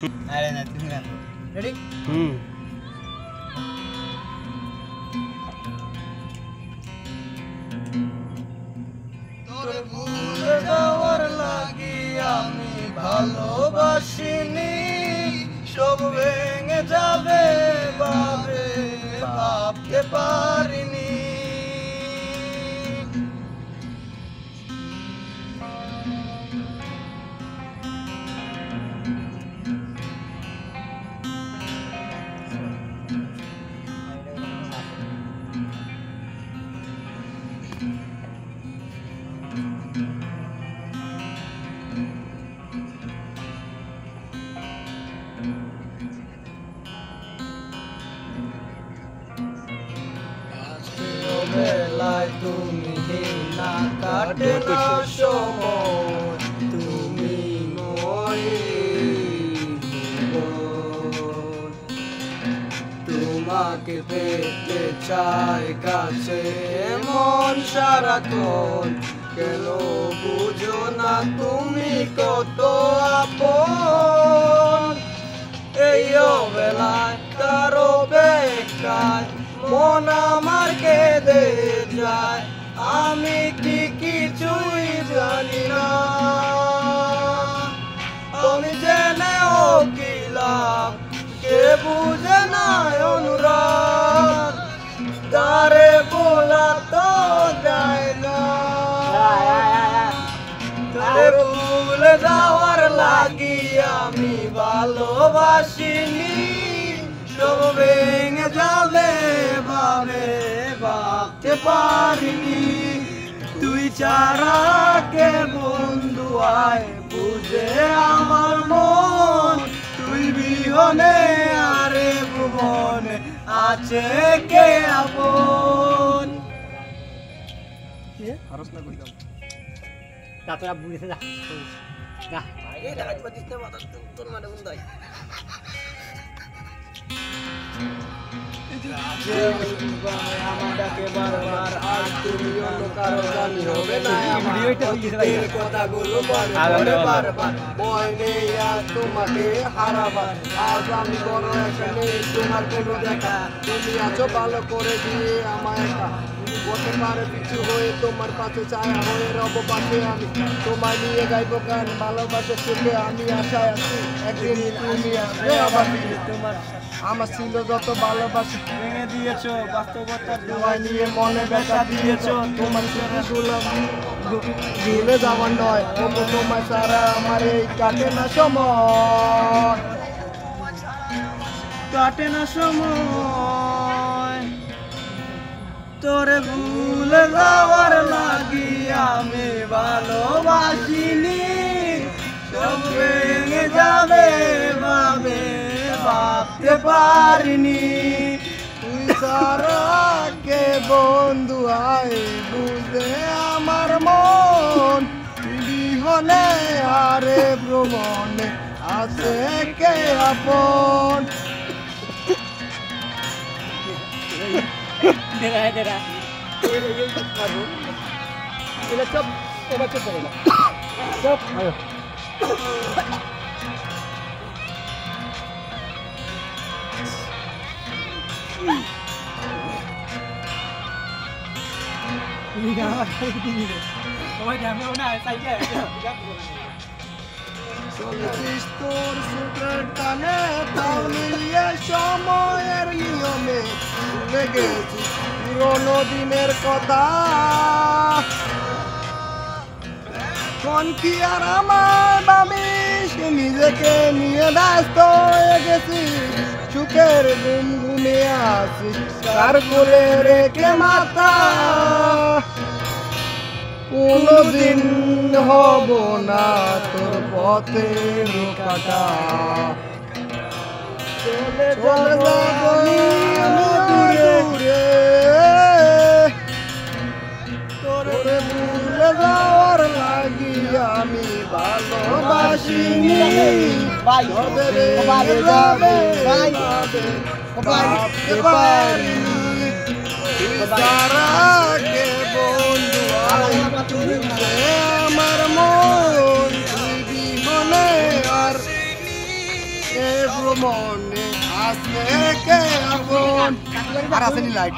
আরে না তুমি গান রেডি তোরে ভুলে যাওয়ার লাগি আমি ভালোবাসিনি সব ভেঙে যাবে ভাবে ভাবতে পারিনি বেলায় তুমি না কাটে না সময় তুমি মই তোমাকে পেতে চাই কাছে মন সারাক্ষণ কেন বুঝো না তুমি কত আপন এই বেলায় কারো বেকার মন আমার কেঁদে যায় আমি কি কিছুই জানি না তুমি জেনেও কি লাভ কে বুঝে না অনুরাগ তারে বলা তো যায় না তারে ভুলে যাওয়ার লাগি আমি ভালোবাসিনি সব ভেঙে যাবে ভাবে ভাবতে পারিনি তুই ছাড়া কে বন্ধু আয় বুঝে আমার মন তুই বিহনে আরে ভুবনে আছে কে আপন আরসনা কইতাম তাতরা বুঝে যা যা আগে রাজ বাজিতে মাথা তোর মানে উন্দাই আমাকে বারবার আর তুমি অন্য কারো জানি হবে না ভিডিওটা কথাগুলো বারবার ভয় নেই আর তোমাকে হারাবার আজ আমি বড় এখানে তোমার কোনো দেখা তুমি আছো ভালো করে দিয়ে আমায় একা বলতে পারে কিছু হয়ে তোমার পাশে ছায়া হয়ে রব পাশে আমি তোমায় নিয়ে গাইব গান ভালোবাসে থেকে আমি আশায় আছি একদিন তুমি আসবে আবার তোমার আমার ছিল যত ভালোবাসা ভেঙে দিয়েছো বাস্তবতা তোমায় নিয়ে মনে ব্যথা দিয়েছো তোমার ছেলেগুলো ভুলে যাওয়ার নয় তবু তোমায় ছাড়া আমার এই কাটে না সময় তোরে ভুলে যাওয়ার লাগি আমি ভালোবাসিনি সব ভেঙে যাবে ভাবে ভাবতে পারিনি তুই সারা কে বন্ধু আয় বুঝে আমার মন বিহনে আরে ভ্রমণে আছে কে আপন চপ এবার চপ চপ চলেছিস তোর সুখের টানে তাও মিলিয়ে সময়ের নিয়মে ভুলে গেছিস পুরোনো দিনের কথা কোন কি আর আমার ভাবিস নিজেকে নিয়ে ব্যস্ত হয়ে গেছিস সুখের ঘুম ঘুমিয়ে আসিস কার কোলে রেখে মাথা কোনদিন হব না তোর পথের কাটা চলে যাবি দূরে তোরে ভুলে যাওয়ার লাগি আমি ভালোবাসিনি যাবে ভাবতে পারিনি সারা কে বন্ধু আমার মন বিহনে আর এ ভ্রমণে আসলে কে আপন আর আসেনি লাইট